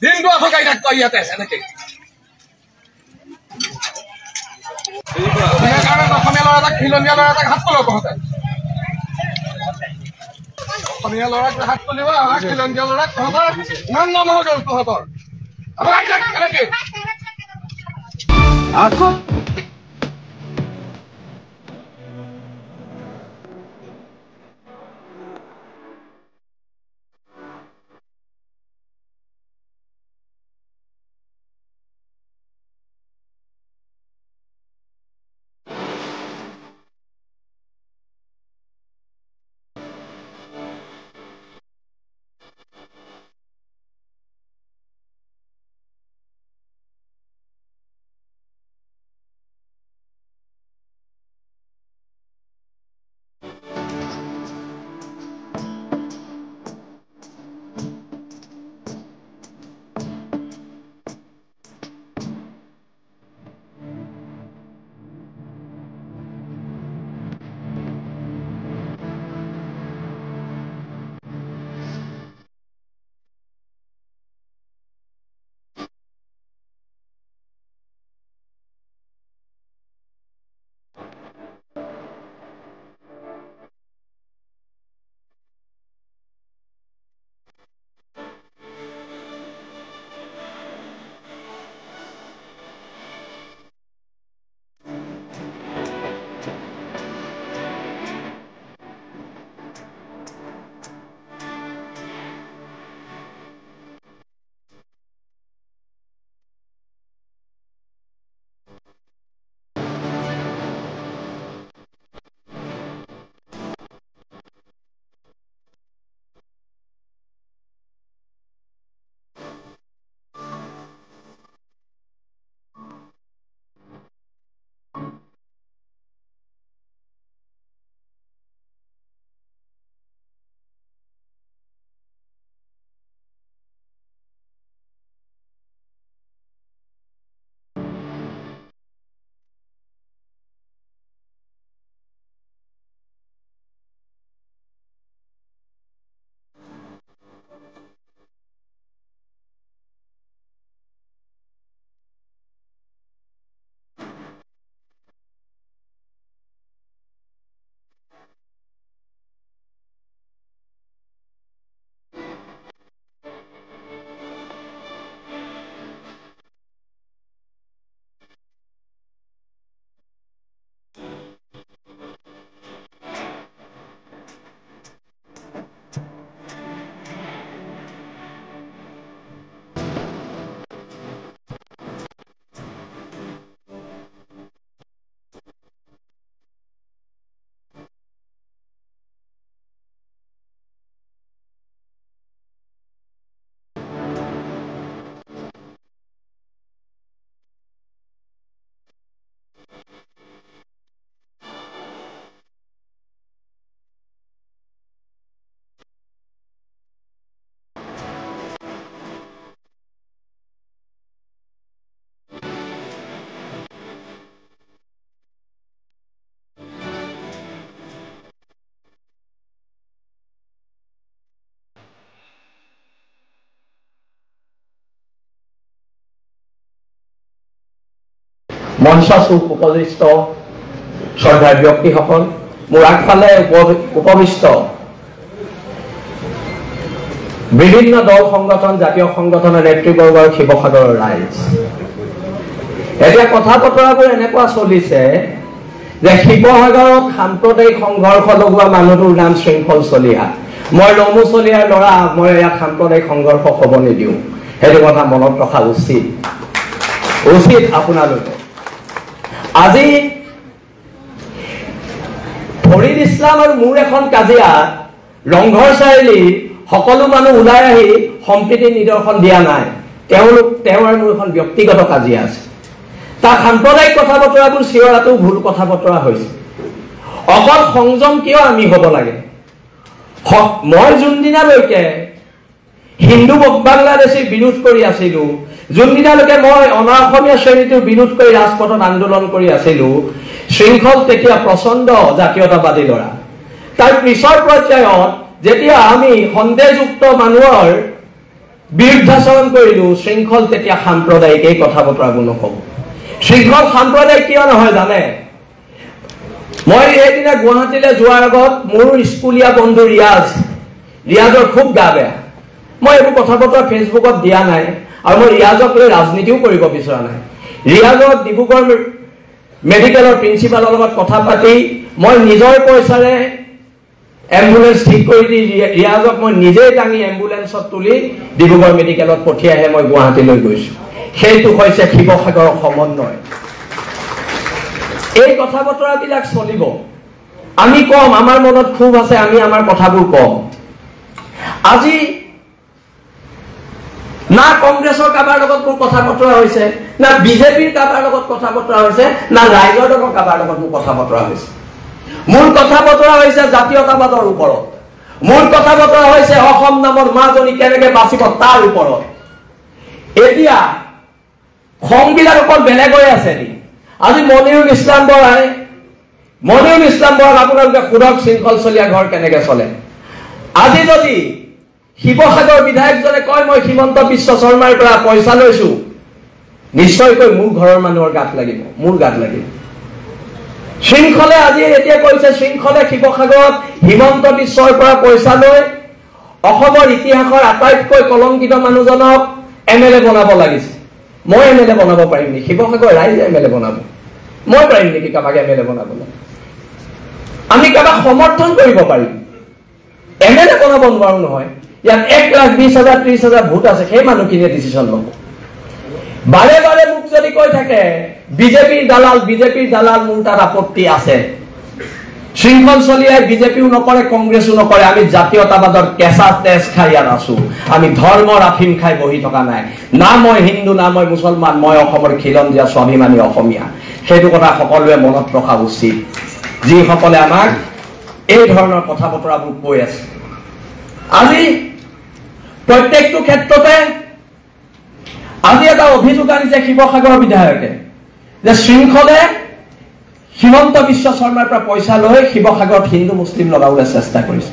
দিনটো আঠকাই থাকব ইয়াতে এনেকে অসমীয়া ল'ৰা এটাক খিলঞ্জীয়া ল'ৰা এটাক হাত তলাব তহঁতে অসমীয়া ল'ৰাক হাত তুলিব খিলঞ্জীয়া ল'ৰাক তহঁতৰ ইমান নহ'ব তহঁতৰ এনেকে আকৌ মঞ্চ উপবিষ্ট শ্ৰদ্ধাৰ ব্যক্তিসকল, মোৰ আগফালে উপবিষ্ট বিভিন্ন দল সংগঠন, জাতীয় সংগঠনৰ নেতৃবৰ্গৰ শিৱসাগৰৰ ৰাইজ। এতিয়া কথা বতৰাবোৰ এনেকুৱা চলিছে যে শিৱসাগৰত সাম্প্ৰদায়িক সংঘৰ্ষ লগোৱা মানুহটোৰ নাম শৃংখল চলিহা। মই লমু চলিহাৰ ল'ৰা, মই ইয়াত সাম্প্ৰদায়িক সংঘৰ্ষ হ'ব নিদিওঁ। সেইটো কথা মনত ৰখা উচিত আপোনালোকে। আজি ফৰিদ ইছলাম আৰু মোৰ এখন কাজিয়াত ৰংঘৰ চাৰিআলি সকলো মানুহ ওলাই আহি সম্প্ৰীতি নিদৰ্শন দিয়া নাই। তেওঁ আৰু মোৰ এখন ব্যক্তিগত কাজিয়া আছে। তাৰ সাম্প্ৰদায়িক কথা বতৰাবোৰ চিঞৰাটো ভুল কথা বতৰা হৈছে। অকল সংযম কিয় আমি হ'ব লাগে? মই যোনদিনালৈকে হিন্দু বাংলাদেশীৰ বিৰোধ কৰি আছিলো, যোনদিনালৈকে মই অনা অসমীয়া শ্ৰেণীটোৰ বিৰোধ কৰি ৰাজপথত আন্দোলন কৰি আছিলো, শৃংখল তেতিয়া প্ৰচণ্ড জাতীয়তাবাদী ল'ৰা। তাৰ পিছৰ পৰ্যায়ত যেতিয়া আমি সন্দেহযুক্ত মানুহৰ বিৰুদ্ধাচৰণ কৰিলো, শৃংখল তেতিয়া সাম্প্ৰদায়িক, এই কথা বতৰাবোৰ নহ'ব। শৃংখল সাম্প্ৰদায়িক কিয় নহয় জানে? মই এইদিনা গুৱাহাটীলৈ যোৱাৰ আগত মোৰ স্কুলীয়া বন্ধু ৰিয়াজৰ খুব গা বেয়া। মই এইবোৰ কথা বতৰা ফেচবুকত দিয়া নাই, আৰু মই ৰিয়াজক লৈ ৰাজনীতিও কৰিব বিচৰা নাই। ৰিয়াজক ডিব্ৰুগড় মেডিকেলৰ প্ৰিন্সিপালৰ লগত কথা পাতি মই নিজৰ পইচাৰে এম্বুলেন্স ঠিক কৰি দি ৰিয়াজক মই নিজেই দাঙি এম্বুলেন্সত তুলি ডিব্ৰুগড় মেডিকেলত পঠিয়াইহে মই গুৱাহাটীলৈ গৈছো। সেইটো হৈছে শিৱসাগৰৰ সমন্বয়। এই কথা বতৰাবিলাক চলিব। আমি কম, আমাৰ মনত ক্ষোভ আছে, আমি আমাৰ কথাবোৰ কম। আজি না কংগ্ৰেছৰ কাৰোবাৰ লগত মোৰ কথা বতৰা হৈছে, না বিজেপিৰ কাৰোবাৰ লগত কথা বতৰা হৈছে, না ৰাইজৰ দলৰ কাৰোবাৰ লগত মোৰ কথা বতৰা হৈছে। মোৰ কথা বতৰা হৈছে জাতীয়তাবাদৰ ওপৰত। মোৰ কথা বতৰা হৈছে অসম নামৰ মাজনী কেনেকে বাচিব তাৰ ওপৰত। এতিয়া খংবিলাক অকল বেলেগ হৈ আছে নেকি? আজি মনিৰুল ইছলাম বৰাই আপোনালোকে সুৰক শৃংখল চলীয়া ঘৰ কেনেকে চলে। আজি যদি শিৱসাগৰ বিধায়কজনে কয় মই হিমন্ত বিশ্ব শৰ্মাৰ পৰা পইচা লৈছো, নিশ্চয়কৈ মোৰ ঘৰৰ মানুহৰ গাত লাগিব, মোৰ গাত লাগিব। শৃংখলে আজি এতিয়া কৈছে, শৃংখলে শিৱসাগৰত হিমন্ত বিশ্বৰ পৰা পইচা লৈ অসমৰ ইতিহাসৰ আটাইতকৈ কলংকিত মানুহজনক MLA বনাব লাগিছে। মই MLA বনাব পাৰিম নেকি? শিৱসাগৰ ৰাইজে MLA বনাব। মই পাৰিম নেকি কাৰোবাক MLA বনাবলৈ? আমি কাৰোবাক সমৰ্থন কৰিব পাৰিম, MLA বনাব নোৱাৰো নহয়। ইয়াত 1,20,000 30,000 ভোট আছে, সেই মানুহখিনিয়ে ডিচিশ্যন ল'ব। বাৰে বাৰে মোক যদি কৈ থাকে বিজেপিৰ দালাল, মোৰ তাত আপত্তি আছে। শৃংখল চলিয়াই বিজেপিও নকৰে, কংগ্ৰেছো নকৰে। আমি জাতীয়তাবাদৰ কেঁচা তেজ খাই ইয়াত আছো। আমি ধৰ্মৰ আফিম খাই বহি থকা নাই। না মই হিন্দু, না মই মুছলমান, মই অসমৰ খিলঞ্জীয়া স্বাভিমানী অসমীয়া। সেইটো কথা সকলোৱে মনত ৰখা উচিত, যিসকলে আমাক এই ধৰণৰ কথা বতৰাবোৰ কৈ আছে। আজি প্ৰত্যেকটো ক্ষেত্ৰতে আজি এটা অভিযোগ আনিছে শিৱসাগৰ বিধায়কে যে শৃংখলে হিমন্ত বিশ্ব শৰ্মাৰ পৰা পইচা লৈ শিৱসাগৰত হিন্দু মুছলিম লগাবলৈ চেষ্টা কৰিছে।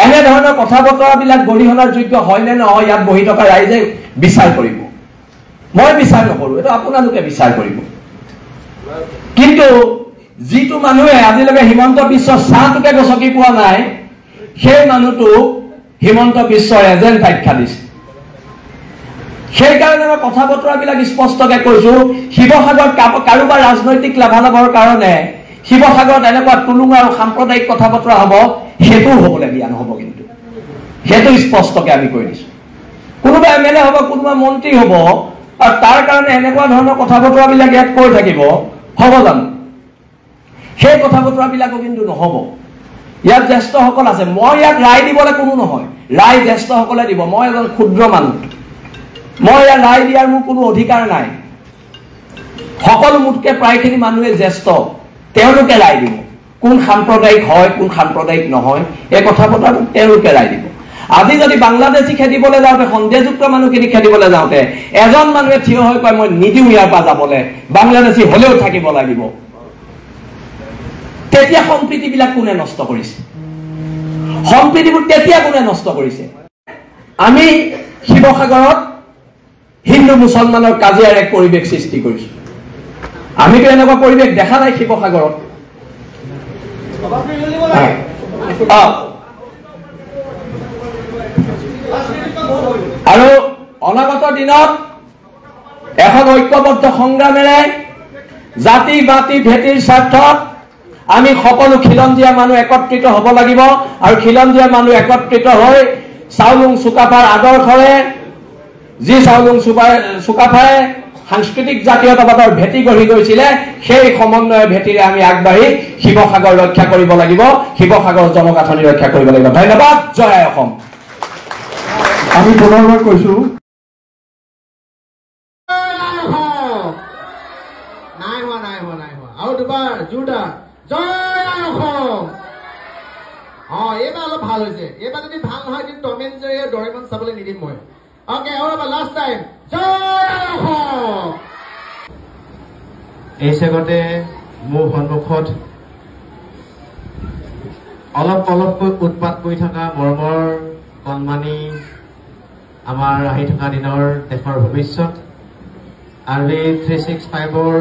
এনেধৰণৰ কথা বতৰাবিলাক গৰিহণাৰ যোগ্য হয় নে নহয়, ইয়াত বহি থকা ৰাইজে বিচাৰ কৰিব। মই বিচাৰ নকৰো, এইটো আপোনালোকে বিচাৰ কৰিব। কিন্তু যিটো মানুহে আজিলৈকে হিমন্ত বিশ্বৰ চাহটোকে গছকি পোৱা নাই, সেই মানুহটো হিমন্ত বিশ্বৰ এজেণ্ট আখ্যা দিছে। সেইকাৰণে মই কথা বতৰাবিলাক স্পষ্টকে কৈছো, শিৱসাগৰত কাৰোবাৰ ৰাজনৈতিক লাভালাভৰ কাৰণে শিৱসাগৰত এনেকুৱা টুলুং আৰু সাম্প্ৰদায়িক কথা বতৰা হ'ব, সেইটোও হ'বলৈ দিয়া নহ'ব। কিন্তু সেইটো স্পষ্টকে আমি কৈ দিছো। কোনোবা MLA হ'ব, কোনোবা মন্ত্ৰী হ'ব, আৰু তাৰ কাৰণে এনেকুৱা ধৰণৰ কথা বতৰাবিলাক ইয়াত কৈ থাকিব, হ'ব জানো? সেই কথা বতৰাবিলাকো কিন্তু নহ'ব। ইয়াত জ্যেষ্ঠসকল আছে, মই ইয়াত ৰায় দিবলৈ কোনো নহয়, ৰায় জ্যেষ্ঠসকলে দিব। মই এজন ক্ষুদ্ৰ মানুহ, মই ইয়াত ৰায় দিয়াৰ মোৰ কোনো অধিকাৰ নাই। সকলো মোতকে প্ৰায়খিনি মানুহে জ্যেষ্ঠ, তেওঁলোকে ৰায় দিব। কোন সাম্প্ৰদায়িক হয়, কোন সাম্প্ৰদায়িক নহয়, এই কথা বতৰাবোৰ তেওঁলোকে ৰায় দিব। আজি যদি বাংলাদেশী খেদিবলৈ যাওঁতে, সন্দেহযুক্ত মানুহখিনি খেদিবলৈ যাওঁতে এজন মানুহে থিয় হৈ কয় মই নিদিওঁ ইয়াৰ পৰা যাবলৈ, বাংলাদেশী হলেও থাকিব লাগিব, তেতিয়া সম্প্ৰীতিবিলাক কোনে নষ্ট কৰিছে? সম্প্ৰীতিবোৰ তেতিয়া কোনে নষ্ট কৰিছে? আমি শিৱসাগৰত হিন্দু মুছলমানৰ কাজিয়াৰ এক পৰিৱেশ সৃষ্টি কৰিছো। আমিতো এনেকুৱা পৰিৱেশ দেখা নাই শিৱসাগৰত। আৰু অনাগত দিনত এখন ঐক্যবদ্ধ সংগ্ৰামেৰে জাতি বাতি ভেটিৰ স্বাৰ্থত আমি সকলো খিলঞ্জীয়া মানুহ একত্ৰিত হ'ব লাগিব। আৰু খিলঞ্জীয়া মানুহ একত্ৰিত হৈ চাউলুং চুকাফাৰ আদৰ্শৰে, যি চাউলুং চুকাফাই সাংস্কৃতিক জাতীয়তাবাদৰ ভেটি গঢ়ি গৈছিলে, সেই সমন্বয়ৰ ভেটিৰে আমি আগবাঢ়ি শিৱসাগৰ ৰক্ষা কৰিব লাগিব, শিৱসাগৰ জনগাঁথনি ৰক্ষা কৰিব লাগিব। ধন্যবাদ। জয় অসম। আমি পুনৰবাৰ কৈছো, আৰু দুবাৰ জোৰদাৰ জয় অসম। এইবাৰ অলপ ভাল হৈছে। এইবাৰ যদি ভাল নহয় কিন্তু টম এণ্ড জেৰী আৰু ডৰেমন চাবলৈ নিদিম মই। অকে, আৰু এবাৰ লাষ্ট টাইম জয় অসম। এই চেগতে মোৰ সন্মুখত অলপকৈ উৎপাত কৰি থকা মৰমৰ কণমানি আমাৰ আহি থকা দিনৰ দেশৰ ভৱিষ্যত RV 365ৰ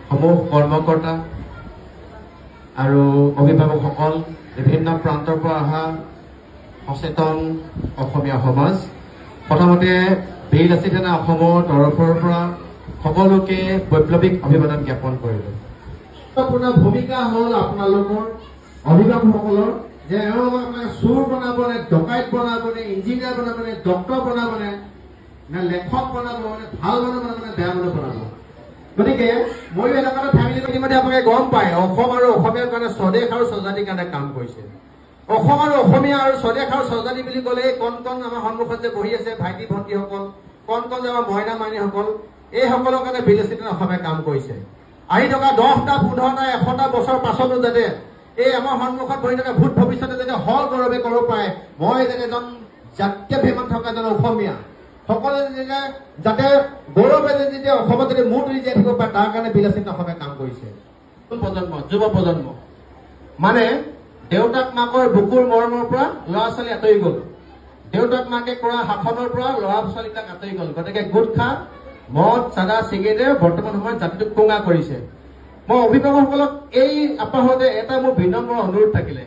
সমূহ কৰ্মকৰ্তা আৰু অভিভাৱকসকল বিভিন্ন প্ৰান্তৰ পৰা অহা সচেতন অসমীয়া সমাজ প্ৰথমতে বিএলচি থানা অসমৰ তৰফৰ পৰা সকলোকে বৈপ্লৱিক অভিবাদন জ্ঞাপন কৰিলোঁ। গুৰুত্বপূৰ্ণ ভূমিকা হ'ল আপোনালোকৰ অভিভাৱকসকলৰ যে আপোনাক চোৰ বনাবনে, ডকাইত বনাবনে, ইঞ্জিনিয়াৰ বনাবনে, ডক্টৰ বনাবনে, নে লেখক বনাব, নে ভাল মানুহ বনাব, নে বেয়া মানুহ বনাব। গতিকে ময়ো এনেকুৱা ফেমিলি ইতিমধ্যে আপোনালোকে গম পায় অসম আৰু অসমীয়াৰ কাৰণে স্বদেশ আৰু স্বজাতিৰ কাৰণে কাম কৰিছে। অসম আৰু অসমীয়া আৰু স্বদেশ আৰু স্বজাতি বুলি ক'লে কণ কণ আমাৰ সন্মুখত যে বহি আছে ভাইটি ভণ্টিসকল, কণ কণ যে আমাৰ মইনা মাইনীসকল, এইসকলৰ কাৰণে বিএলচি থানা অসমীয়া কাম কৰিছে। আহি থকা 10টা 15টা 100টা বছৰ পাছতো যাতে এই আমাৰ সন্মুখত বহি থকা ভূত ভৱিষ্যতে যাতে হল গৌৰৱে কৰিব পাৰে, মই যেনে এজন জাতীয় ভেমত থকা এজন অসমীয়া সকলোৱে যাতে গৌৰৱে যেতিয়া অসমত যদি মূৰ তুলি জীয়াই থাকিব পাৰে তাৰ কাৰণে বিএলচি থানা অসমীয়া কাম কৰিছে। প্ৰজন্ম যুৱ প্ৰজন্ম মানে দেউতাক মাকৰ বুকুৰ মৰমৰ পৰা ল'ৰা ছোৱালী আঁতৰি গ'ল, দেউতাক মাকে কৰা শাসনৰ পৰা ল'ৰা ছোৱালীবিলাক আঁতৰি গ'ল। গতিকে গোট খা মদ চাদা চিগাৰেটে বৰ্তমান সময়ত জাতিটোক কোঙা কৰিছে। মই অভিভাৱকসকলক এই আপাহতে এটা মোৰ বিনম্ৰ অনুৰোধ থাকিলে,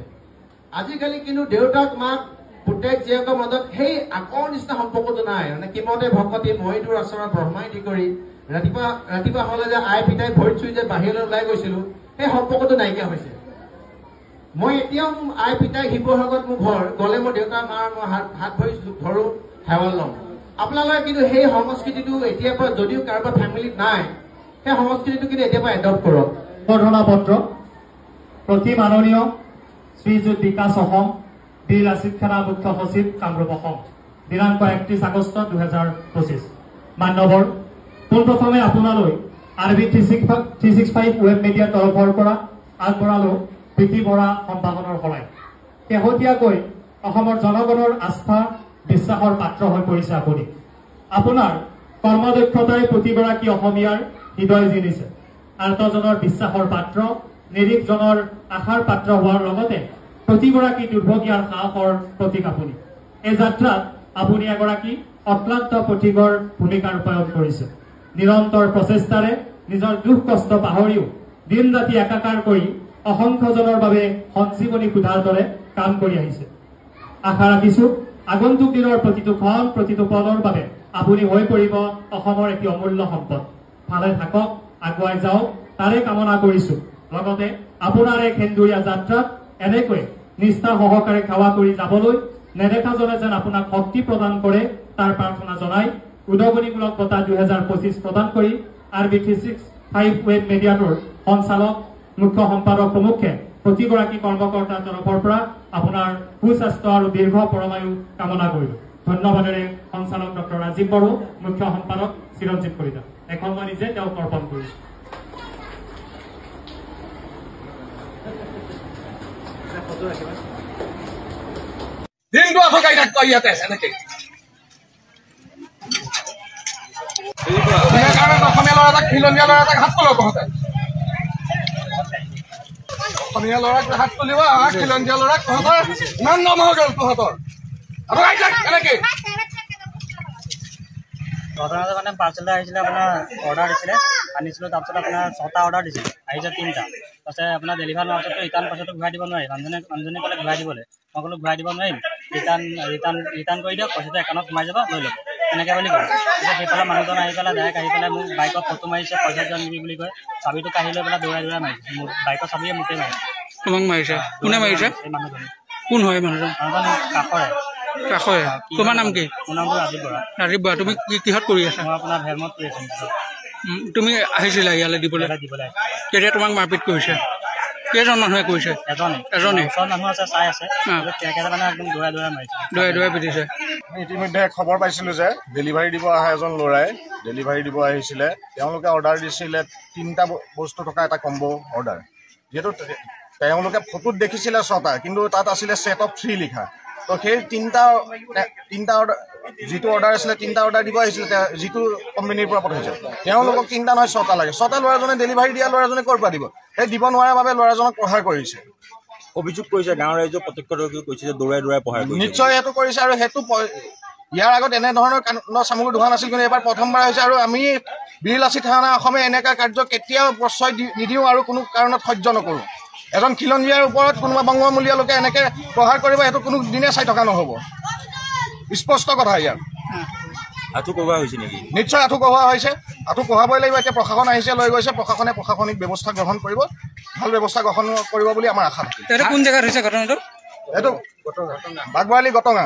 আজিকালি কিন্তু দেউতাক মাক পুতেক জীয়েকৰ মাজত সেই আগৰ নিচিনা সম্পৰ্কটো নাই। মানে কিমতে ভকতি মহিদুৰ আচৰণ ব্ৰহ্মাই দি কৰি ৰাতিপুৱা হলে যে আই পিতাই ভৰিত চুই যে বাহিৰলৈ ওলাই গৈছিলো, সেই সম্পৰ্কটো নাইকিয়া হৈছে। মই এতিয়াও আই পিতাই শিৱসাগৰত মোৰ ঘৰ গ'লে মই দেউতা মাৰ মই হাত ভৰি ধৰো, সেৱা লওঁ। আপোনালোকে কিন্তু সেই সংস্কৃতিটো এতিয়াৰ পৰা যদিও কাৰোবাৰ ফেমিলিত নাই, সেই সংস্কৃতিটো কিন্তু এতিয়াৰ পৰা এডপ্ট কৰক। সম্বৰ্ধনা পত্ৰ প্ৰতি মাননীয় শ্ৰীযুত বিকাশ অসম বিএলচি থানা মুখ্য সচিব কামৰূপ অসম দিনাংক 31 আগষ্ট 2025। মান্যবৰ, পোনপ্ৰথমে আপোনালৈ RV 365 ৱেব মিডিয়াৰ তৰফৰ পৰা আগবঢ়ালো প্ৰীতি বৰা সম্ভাষণৰ শৰাই। শেহতীয়াকৈ অসমৰ জনগণৰ আস্থা বিশ্বাসৰ পাত্ৰ হৈ পৰিছে আপুনি। আপোনাৰ কৰ্মদক্ষতাই প্ৰতিগৰাকী অসমীয়াৰ হৃদয় জিনিছে। আৰ্তজনৰ বিশ্বাসৰ পাত্ৰ, নিৰীক্ষজনৰ আশাৰ পাত্ৰ হোৱাৰ লগতে প্ৰতিগৰাকী দুৰ্ভগীয়াৰ সাহসৰ প্ৰতীক আপুনি। এই যাত্ৰাত আপুনি এগৰাকী অক্লান্ত পথিকৰ ভূমিকা ৰূপায়ণ কৰিছে। নিৰন্তৰ প্ৰচেষ্টাৰে নিজৰ দুখ কষ্ট পাহৰিও দিন ৰাতি একাকাৰ কৰি অসংখ্যজনৰ বাবে সঞ্জীৱনী সুধাৰ দৰে কাম কৰি আহিছে। আশা ৰাখিছো আগন্তুক দিনৰ প্ৰতিটো ক্ষণ প্ৰতিটো পলৰ বাবে আপুনি হৈ পৰিব অসমৰ এটি অমূল্য সম্পদ। ভালে থাকক, আগুৱাই যাওক তাৰে কামনা কৰিছো। লগতে আপোনাৰ এই সেন্দুৰীয়া যাত্ৰাত এনেকৈ নিষ্ঠা সহকাৰে সেৱা কৰি যাবলৈ নেদেখাজনে যেন আপোনাক শক্তি প্ৰদান কৰে তাৰ প্ৰাৰ্থনা জনাই উদগনিমূলক বঁটা 2025 প্ৰদান কৰি RV 365 ৱেব মিডিয়াটোৰ সঞ্চালক মুখ্য সম্পাদক প্ৰমুখে প্ৰতিগৰাকী কৰ্মকৰ্তাৰ তৰফৰ পৰা আপোনাৰ সুস্বাস্থ্য আৰু দীৰ্ঘ পৰমায়ু কামনা কৰিলো। ধন্যবাদেৰে সঞ্চালক ডক্টৰ ৰাজীৱ বড়ো, মুখ্য সম্পাদক চিৰঞ্জীৱ কলিতা। এখন মই নিজে তেওঁক অৰ্পণ কৰিছো। দিনটো আফকাই থাকবা ইয়াতে এনেকে অসমীয়া ল'ৰা এটাক খিলঞ্জীয়া ল'ৰা এটাক হাত তোলো তহঁতে। অসমীয়া ল'ৰাক হাত তুলিব, খিলঞ্জীয়া ল'ৰাক তহঁতৰ ইমান নাম হৈ গ'ল তহঁতৰ। এনেকে ঘটনাটো মানে পাৰ্চেল আহিছিলে, আপোনাৰ অৰ্ডাৰ দিছিলে, আনিছিলোঁ। তাৰপিছত আপোনাৰ 6টা অৰ্ডাৰ দিছিলে, আহিছে 3টা। তাৰপিছত আপোনাৰ ডেলিভাৰ হোৱাৰ পিছতো ৰিটাৰ্ণ পইচাটো ঘূৰাই দিব নোৱাৰি। মানুহজনে ক'লে ঘূৰাই দিবলৈ, মই ক'লো ঘূৰাই দিব নোৱাৰিম, ৰিটাৰ্ণ কৰি দিয়ক, পইচাটো একাউণ্টত সোমাই যাব, লৈ ল'ব এনেকৈ বুলি ক'লে। তাৰপিছত সেইফালে মানুহজন আহি পেলাই ডাইৰেক্ট আহি পেলাই মোক বাইকত ফটো মাৰিছে, পইচা দিয়ক নিবি বুলি কয়, চাবিটো কাঢ়ি লৈ পেলাই দৌৰাই মাৰিছে। মোৰ বাইকৰ চাবিয়ে মোকে মাৰিছে। তোমাক মাৰিছে? কোনে মাৰিছে? এই মানুহজনে। কোন হয় মানুহজন? কাষৰে। তোমাৰ নাম কি? মোৰ নামটো ৰাজীৱ বৰা। ৰাজীৱ বৰা, তুমি কিহত কৰি আছা? মই আপোনাৰ ভেমত কৰি আছোঁ। তুমি আহিছিলা ইয়ালৈ দিবলৈ? কেতিয়া তোমাক মাৰপিট কৰিছে? কেইজন মানুহে কৰিছে? এজনে। ওচৰত মানুহ আছে, চাই আছে, মানে একদম দৌৰাই পিটিছে। ইতিমধ্যে খবৰ পাইছিলো যে ডেলিভাৰী দিব অহা এজন ল'ৰাই ডেলিভাৰী দিব আহিছিলে। তেওঁলোকে অৰ্ডাৰ দিছিলে 3টা বস্তু থকা এটা কম্বো অৰ্ডাৰ। যিহেতু তেওঁলোকে ফটোত দেখিছিলে 6টা, কিন্তু তাত আছিলে সেট অফ 3 লিখা। তো সেই 3টা অৰ্ডাৰ, যিটো অৰ্ডাৰ আছিলে 3টা অৰ্ডাৰ দিব আহিছিলে, যিটো কোম্পানীৰ পৰা পঠাইছে তেওঁলোকক 3টা নহয় 6টা লাগে। 6টা ল'ৰাজনে ডেলিভাৰী দিয়া ল'ৰাজনে ক'ৰ পৰা দিব? সেই দিব নোৱাৰাৰ বাবে ল'ৰাজনক প্ৰহাৰ কৰিছে, অভিযোগ কৰিছে। গাঁৱৰ ৰাইজে প্ৰত্যক্ষদৰ্শী কৈছে যে দৌৰাই পঢ়াই কৰিছে। নিশ্চয় সেইটো কৰিছে, আৰু সেইটো ইয়াৰ আগত এনেধৰণৰ কাণ্ড সামগ্ৰী দোকান আছিল, কিন্তু এবাৰ প্ৰথমবাৰ হৈছে। আৰু আমি বীৰলাচি থানা অসমে এনেকুৱা কাৰ্য কেতিয়াও প্ৰশ্ৰয় নিদিওঁ আৰু কোনো কাৰণত সহ্য নকৰোঁ। এজন খিলঞ্জীয়াৰ ওপৰত কোনোবা বংগমূলীয় লোকে এনেকৈ প্ৰহাৰ কৰিব, সেইটো কোনো দিনে চাই থকা নহ'ব। স্পষ্ট কথা ইয়াৰ। আঁঠু কঢ়োৱা হৈছে নেকি? নিশ্চয় আঁঠু কঢ়োৱা হৈছে। আঁঠু কঢ়াবই লাগিব। এতিয়া প্ৰশাসন আহিছে, লৈ গৈছে। প্ৰশাসনে প্ৰশাসনিক ব্যৱস্থা গ্ৰহণ কৰিব, ভাল ব্যৱস্থা গ্ৰহণ কৰিব বুলি আমাৰ আশা থাকে। এইটো কোন জেগাত হৈছে ঘটনাটো? এইটো বাগবাৰালি গটঙা।